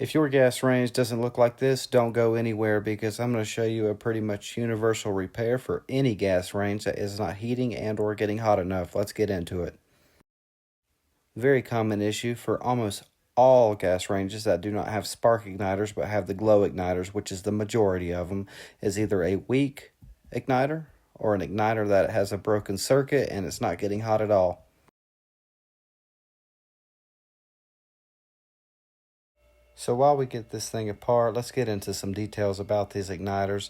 If your gas range doesn't look like this, don't go anywhere because I'm going to show you a pretty much universal repair for any gas range that is not heating and or getting hot enough. Let's get into it. Very common issue for almost all gas ranges that do not have spark igniters but have the glow igniters, which is the majority of them, is either a weak igniter or an igniter that has a broken circuit and it's not getting hot at all. So while we get this thing apart, let's get into some details about these igniters.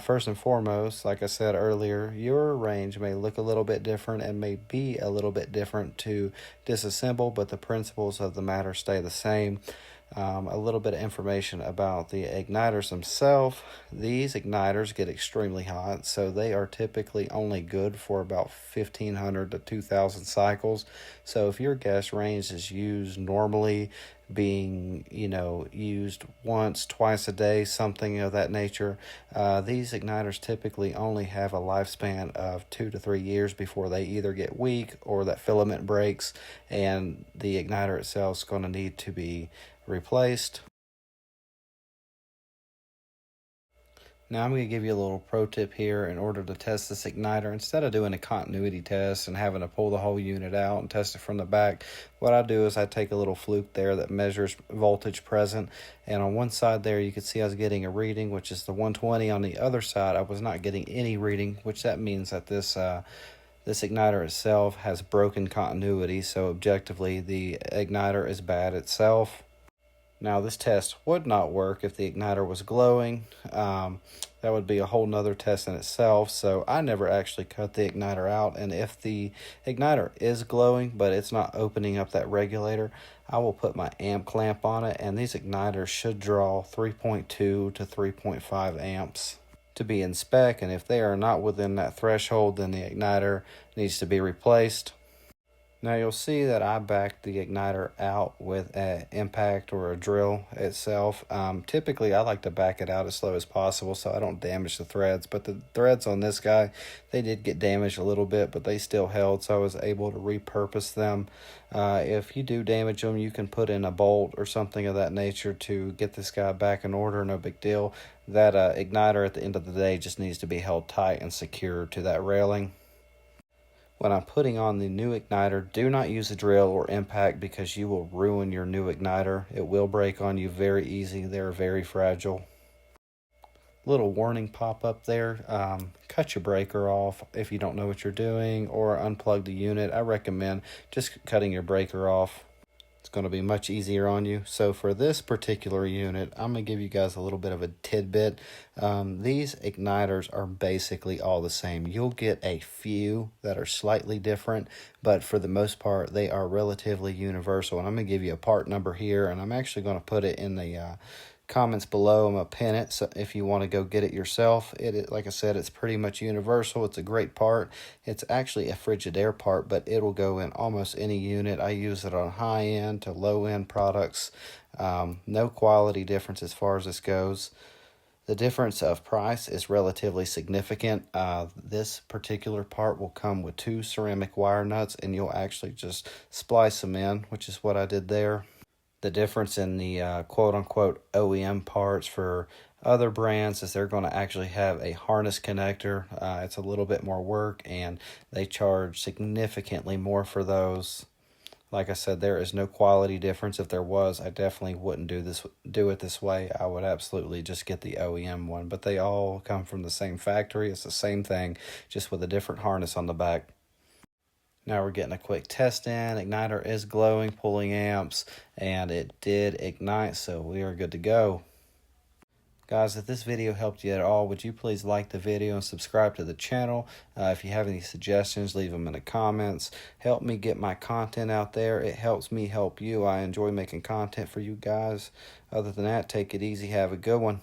First and foremost, like I said earlier, your range may look a little bit different and may be a little bit different to disassemble, but the principles of the matter stay the same. A little bit of information about the igniters themselves. These igniters get extremely hot, so they are typically only good for about 1,500 to 2,000 cycles. So if your gas range is used normally, being used once, twice a day, something of that nature, these igniters typically only have a lifespan of 2 to 3 years before they either get weak or that filament breaks, and the igniter itself is going to need to be replaced. Now I'm going to give you a little pro tip here. In order to test this igniter, instead of doing a continuity test and having to pull the whole unit out and test it from the back, what I do is I take a little fluke there that measures voltage present, and on one side there you can see I was getting a reading, which is the 120. On the other side I was not getting any reading, which that means that this igniter itself has broken continuity, so objectively the igniter is bad itself. Now this test would not work if the igniter was glowing. That would be a whole nother test in itself, so I never actually cut the igniter out, and if the igniter is glowing but it's not opening up that regulator, I will put my amp clamp on it, and these igniters should draw 3.2 to 3.5 amps to be in spec, and if they are not within that threshold, then the igniter needs to be replaced. Now you'll see that I backed the igniter out with an impact or a drill itself. Typically I like to back it out as slow as possible so I don't damage the threads, but the threads on this guy, they did get damaged a little bit, but they still held, so I was able to repurpose them. If you do damage them, you can put in a bolt or something of that nature to get this guy back in order, no big deal. That igniter at the end of the day just needs to be held tight and secured to that railing. When I'm putting on the new igniter, do not use a drill or impact because you will ruin your new igniter. It will break on you very easy. They're very fragile. Little warning pop up there. Cut your breaker off if you don't know what you're doing, or unplug the unit. I recommend just cutting your breaker off. It's going to be much easier on you. So for this particular unit, I'm going to give you guys a little bit of a tidbit. These igniters are basically all the same. You'll get a few that are slightly different, but for the most part, they are relatively universal. And I'm going to give you a part number here, and I'm actually going to put it in the comments below. I'm going to pin it so if you want to go get it yourself. Like I said, it's pretty much universal. It's a great part. It's actually a Frigidaire part, but it'll go in almost any unit. I use it on high end to low end products. No quality difference as far as this goes. The difference of price is relatively significant. This particular part will come with 2 ceramic wire nuts, and you'll actually just splice them in, which is what I did there. The difference in the quote-unquote OEM parts for other brands is they're going to actually have a harness connector. It's a little bit more work, and they charge significantly more for those. Like I said, there is no quality difference. If there was, I definitely wouldn't do it this way. I would absolutely just get the OEM one, but they all come from the same factory. It's the same thing, just with a different harness on the back. Now we're getting a quick test in. Igniter is glowing, pulling amps, and it did ignite, so we are good to go. Guys, if this video helped you at all, would you please like the video and subscribe to the channel? If you have any suggestions, leave them in the comments. Help me get my content out there. It helps me help you. I enjoy making content for you guys. Other than that, take it easy. Have a good one.